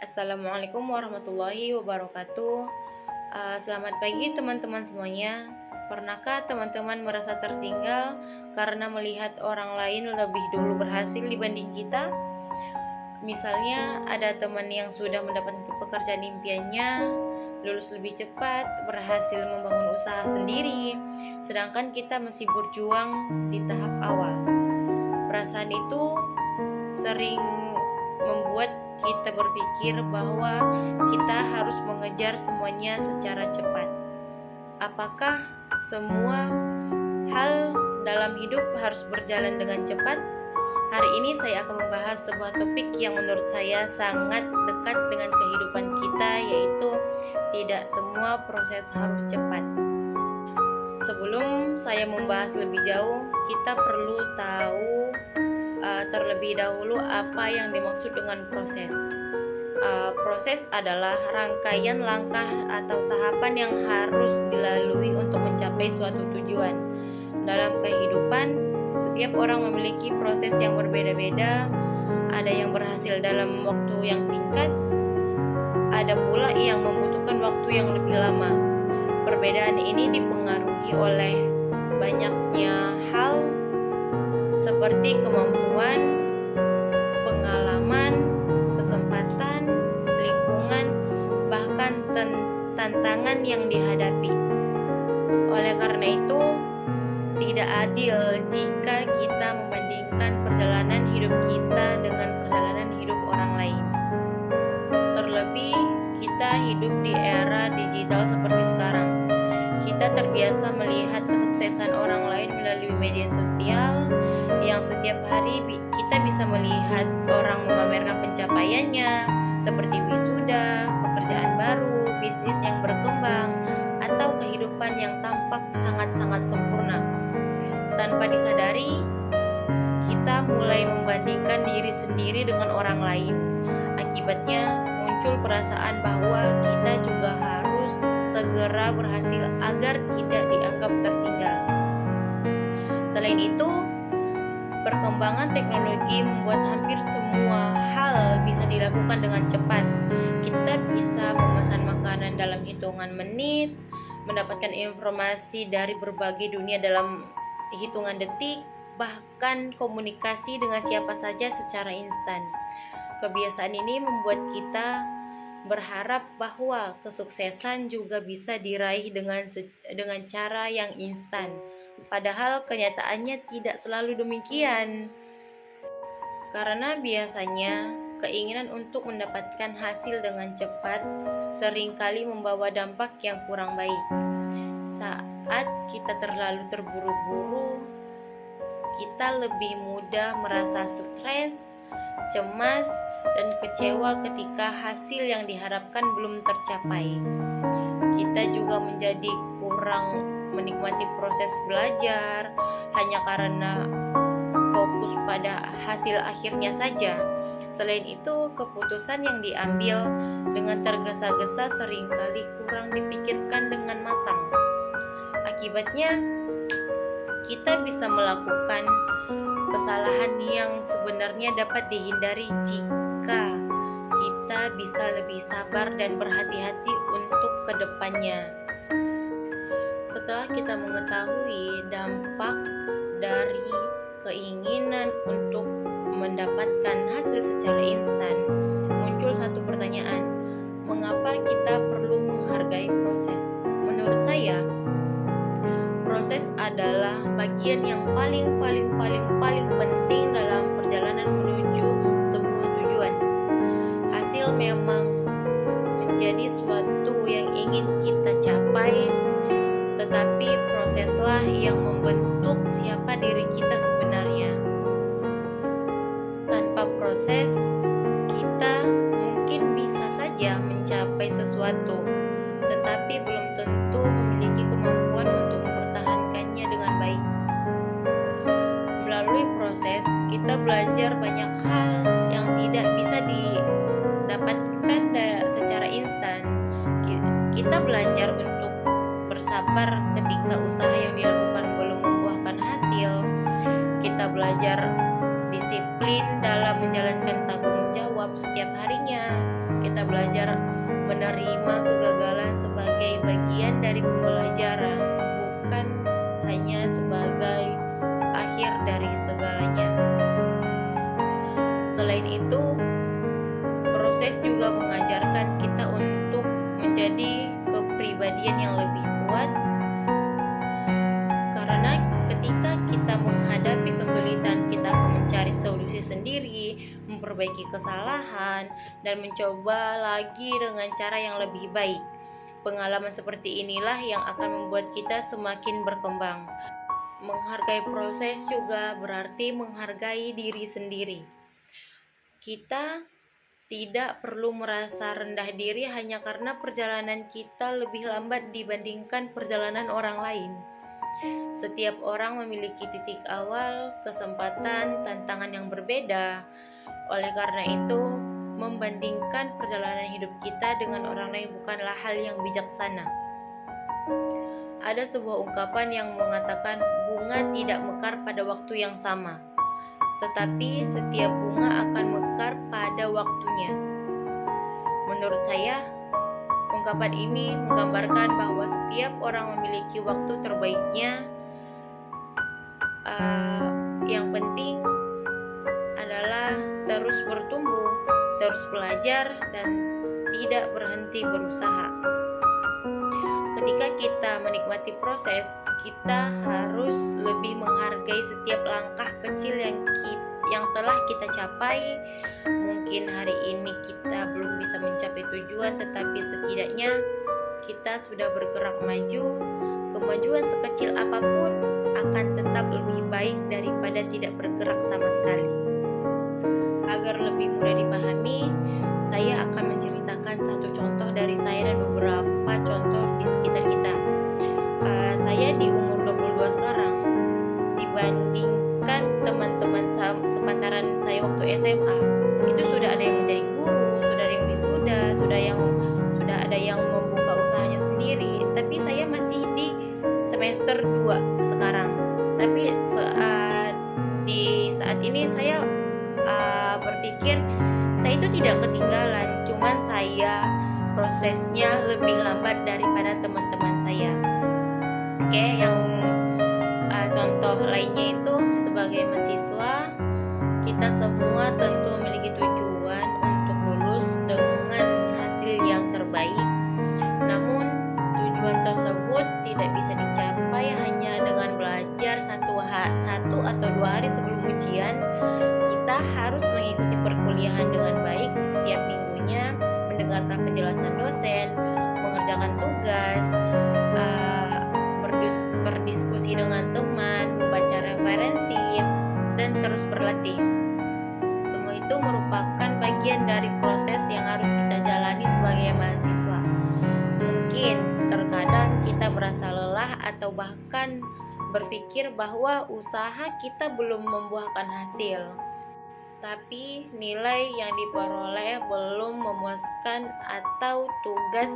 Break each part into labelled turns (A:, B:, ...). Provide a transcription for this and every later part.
A: Assalamualaikum warahmatullahi wabarakatuh. Selamat pagi teman-teman semuanya. Pernahkah teman-teman merasa tertinggal karena melihat orang lain lebih dulu berhasil dibanding kita? Misalnya ada teman yang sudah mendapatkan pekerjaan impiannya, lulus lebih cepat, berhasil membangun usaha sendiri, sedangkan kita masih berjuang di tahap awal. Perasaan itu sering membuat kita berpikir bahwa kita harus mengejar semuanya secara cepat. Apakah semua hal dalam hidup harus berjalan dengan cepat? Hari ini saya akan membahas sebuah topik yang menurut saya sangat dekat dengan kehidupan kita, yaitu tidak semua proses harus cepat. Sebelum saya membahas lebih jauh, kita perlu tahu terlebih dahulu apa yang dimaksud dengan proses. Proses adalah rangkaian langkah atau tahapan yang harus dilalui untuk mencapai suatu tujuan. Dalam kehidupan, setiap orang memiliki proses yang berbeda-beda. Ada yang berhasil dalam waktu yang singkat, ada pula yang membutuhkan waktu yang lebih lama. Perbedaan ini dipengaruhi oleh banyaknya hal seperti kemampuan, pengalaman, kesempatan, lingkungan, bahkan tantangan yang dihadapi. Oleh karena itu, tidak adil jika kita membandingkan perjalanan hidup kita dengan perjalanan hidup orang lain. Terlebih, kita hidup di era digital seperti sekarang. Kita terbiasa melihat kesuksesan orang lain melalui media sosial, yang setiap hari kita bisa melihat orang memamerkan pencapaiannya seperti wisuda, pekerjaan baru, bisnis yang berkembang, atau kehidupan yang tampak sangat-sangat sempurna. Tanpa disadari, kita mulai membandingkan diri sendiri dengan orang lain. Akibatnya muncul perasaan bahwa kita juga harus segera berhasil agar tidak dianggap tertinggal. Selain itu, perkembangan teknologi membuat hampir semua hal bisa dilakukan dengan cepat. Kita bisa memesan makanan dalam hitungan menit, mendapatkan informasi dari berbagai dunia dalam hitungan detik, bahkan komunikasi dengan siapa saja secara instan. Kebiasaan ini membuat kita berharap bahwa kesuksesan juga bisa diraih dengan cara yang instan. Padahal kenyataannya tidak selalu demikian. Karena biasanya keinginan untuk mendapatkan hasil dengan cepat seringkali membawa dampak yang kurang baik. Saat kita terlalu terburu-buru, kita lebih mudah merasa stres, cemas, dan kecewa ketika hasil yang diharapkan belum tercapai. Kita juga menjadi kurang menikmati proses belajar hanya karena fokus pada hasil akhirnya saja. Selain itu, keputusan yang diambil dengan tergesa-gesa seringkali kurang dipikirkan dengan matang. Akibatnya, kita bisa melakukan kesalahan yang sebenarnya dapat dihindari jika kita bisa lebih sabar dan berhati-hati untuk kedepannya. Setelah kita mengetahui dampak dari keinginan untuk mendapatkan hasil secara instan, muncul satu pertanyaan: mengapa kita perlu menghargai proses? Menurut saya, proses adalah bagian yang paling penting dalam perjalanan menuju sebuah tujuan. Hasil memang menjadi suatu yang ingin kita capai, tetapi proseslah yang membentuk siapa diri kita sebenarnya. Tanpa proses, kita mungkin bisa saja mencapai sesuatu, tetapi belum tentu memiliki kemampuan untuk mempertahankannya dengan baik. Melalui proses, kita belajar banyak hal yang tidak bisa didapatkan secara instan. Kita belajar untuk bersabar ketika usaha yang dilakukan belum membuahkan hasil. Kita belajar disiplin dalam menjalankan tanggung jawab setiap harinya. Kita belajar menerima kegagalan sebagai bagian dari pembelajaran, bukan hanya sebagai akhir dari segalanya. Selain itu, proses juga mengajarkan kita untuk menjadi kepribadian yang lebih kuat, karena ketika kita menghadapi kesulitan, kita akan mencari solusi sendiri, memperbaiki kesalahan, dan mencoba lagi dengan cara yang lebih baik. Pengalaman seperti inilah yang akan membuat kita semakin berkembang. Menghargai proses juga berarti menghargai diri sendiri. Kita tidak perlu merasa rendah diri hanya karena perjalanan kita lebih lambat dibandingkan perjalanan orang lain. Setiap orang memiliki titik awal, kesempatan, tantangan yang berbeda. Oleh karena itu, membandingkan perjalanan hidup kita dengan orang lain bukanlah hal yang bijaksana. Ada sebuah ungkapan yang mengatakan bunga tidak mekar pada waktu yang sama, tetapi setiap bunga akan mekar pada waktunya. Menurut saya, ungkapan ini menggambarkan bahwa setiap orang memiliki waktu terbaiknya. Yang penting adalah terus bertumbuh, terus belajar, dan tidak berhenti berusaha. Ketika kita menikmati proses, kita harus lebih menghargai setiap langkah kecil yang telah kita capai. Mungkin hari ini kita belum bisa mencapai tujuan, tetapi setidaknya kita sudah bergerak maju. Kemajuan sekecil apapun akan tetap lebih baik daripada tidak bergerak sama sekali. Agar lebih mudah dipahami, saya akan menceritakan satu contoh dari saya dan beberapa contoh di sekitar kita. Saya di umur 22 sekarang, dibandingkan teman-teman sepantaran saya waktu SMA, itu sudah ada yang menjadi guru, sudah ada yang wisuda, sudah ada yang membuka usahanya sendiri, tapi saya masih di semester 2 sekarang. Tapi di saat ini saya berpikir saya itu tidak ketinggalan, cuman saya prosesnya lebih lambat daripada teman-teman saya. Yang contoh lainnya itu sebagai mahasiswa, kita semua tentu memiliki tujuan untuk lulus dengan hasil yang terbaik. Namun tujuan tersebut tidak bisa dicapai hanya dengan belajar satu atau 2 hari sebelum ujian. Kita harus mengikuti perkuliahan dengan baik di setiap minggunya, mendengarkan penjelasan dosen, mengerjakan tugas, berdiskusi dengan teman, membaca referensi, dan terus berlatih. Semua itu merupakan bagian dari proses yang harus kita jalani sebagai mahasiswa. Mungkin terkadang kita merasa lelah atau bahkan berpikir bahwa usaha kita belum membuahkan hasil, tapi nilai yang diperoleh belum memuaskan atau tugas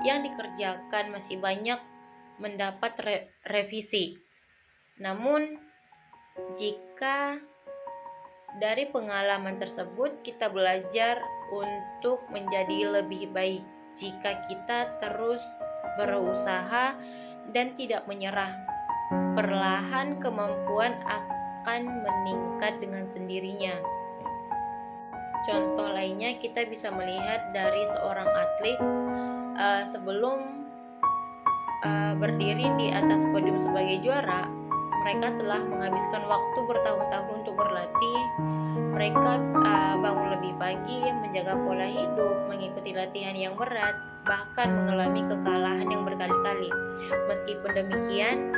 A: yang dikerjakan masih banyak mendapat revisi. Namun, jika dari pengalaman tersebut kita belajar untuk menjadi lebih baik, jika kita terus berusaha dan tidak menyerah, perlahan kemampuan akan meningkat dengan sendirinya. Contoh lainnya, kita bisa melihat dari seorang atlet sebelum berdiri di atas podium sebagai juara, mereka telah menghabiskan waktu bertahun-tahun untuk berlatih. Mereka bangun lebih pagi, menjaga pola hidup, mengikuti latihan yang berat, bahkan mengalami kekalahan yang berkali-kali. Meskipun demikian,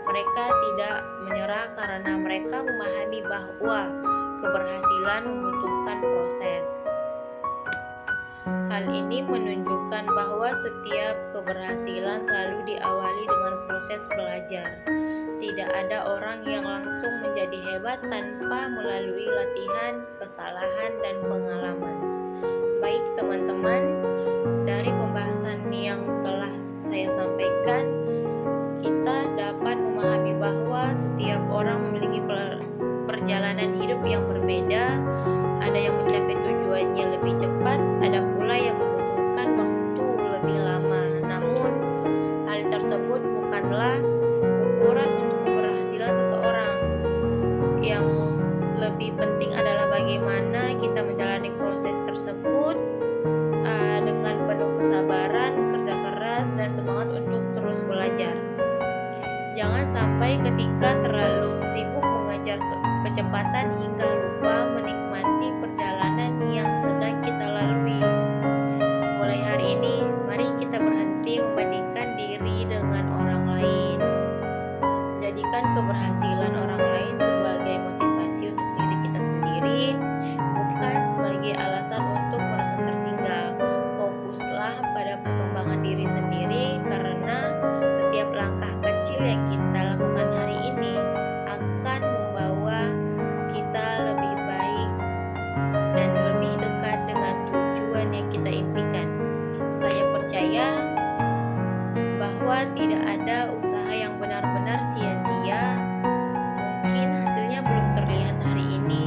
A: mereka tidak menyerah karena mereka memahami bahwa keberhasilan membutuhkan proses. Hal ini menunjukkan bahwa setiap keberhasilan selalu diawali dengan proses belajar. Tidak ada orang yang langsung menjadi hebat tanpa melalui latihan, kesalahan, dan pengalaman. Baik teman-teman, dari pembahasan yang telah saya sampaikan, kita dapat memahami bahwa setiap orang memiliki perjalanan hidup yang berbeda. Ada yang mencapai tujuannya lebih cepat, ada pula yang membutuhkan waktu lebih lama. Namun, hal tersebut bukanlah ukuran untuk keberhasilan seseorang. Yang lebih penting adalah bagaimana kita menjalani proses tersebut dengan penuh kesabaran, kerja keras, dan semangat untuk terus belajar. Jangan sampai ketika terlalu sibuk mengejar kecepatan hingga lupa menikmati perjalanan yang sedang kita lalui. Mulai hari ini, mari kita berhenti membandingkan diri dengan orang lain. Jadikan keberhasilan orang lain sebagai motivasi untuk diri kita sendiri, bukan sebagai alasan untuk merasa tertinggal. Fokuslah pada perkembangan diri sendiri, karena setiap langkah kecil yang kita lakukan hari ini akan membawa kita lebih baik dan lebih dekat dengan tujuan yang kita impikan. Saya percaya bahwa tidak ada usaha yang benar-benar sia-sia. Mungkin hasilnya belum terlihat hari ini,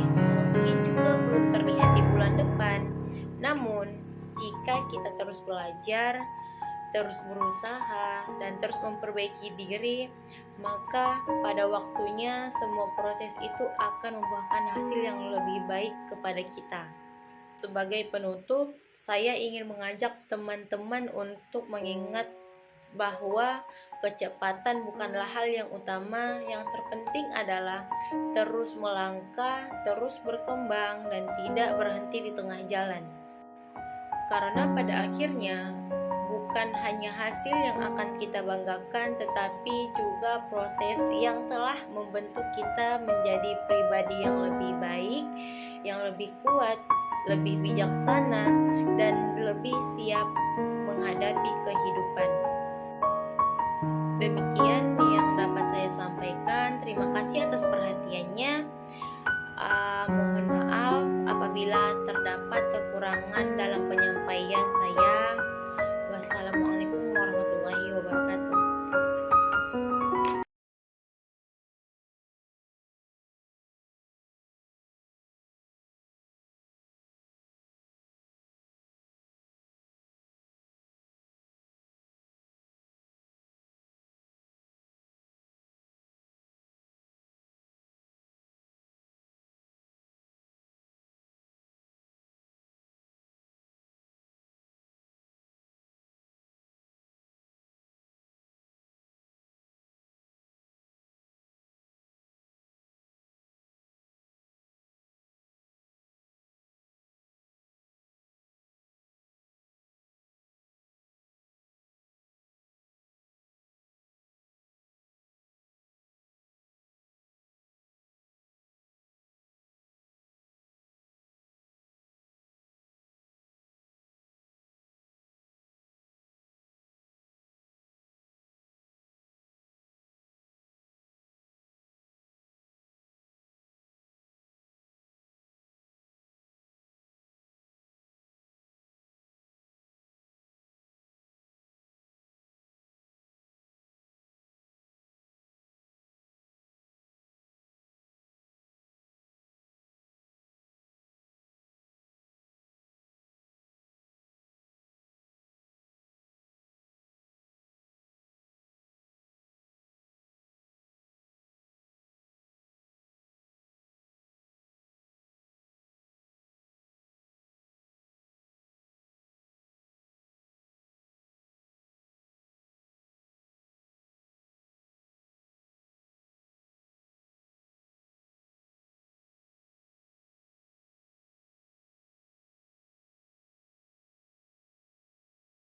A: mungkin juga belum terlihat di bulan depan. Namun, jika kita terus belajar, terus berusaha, dan terus memperbaiki diri, maka pada waktunya semua proses itu akan membuahkan hasil yang lebih baik kepada kita. Sebagai penutup, saya ingin mengajak teman-teman untuk mengingat bahwa kecepatan bukanlah hal yang utama. Yang terpenting adalah terus melangkah, terus berkembang, dan tidak berhenti di tengah jalan. Karena pada akhirnya bukan hanya hasil yang akan kita banggakan, tetapi juga proses yang telah membentuk kita menjadi pribadi yang lebih baik, yang lebih kuat, lebih bijaksana, dan lebih siap menghadapi kehidupan. Demikian yang dapat saya sampaikan. Terima kasih atas perhatiannya. Mohon maaf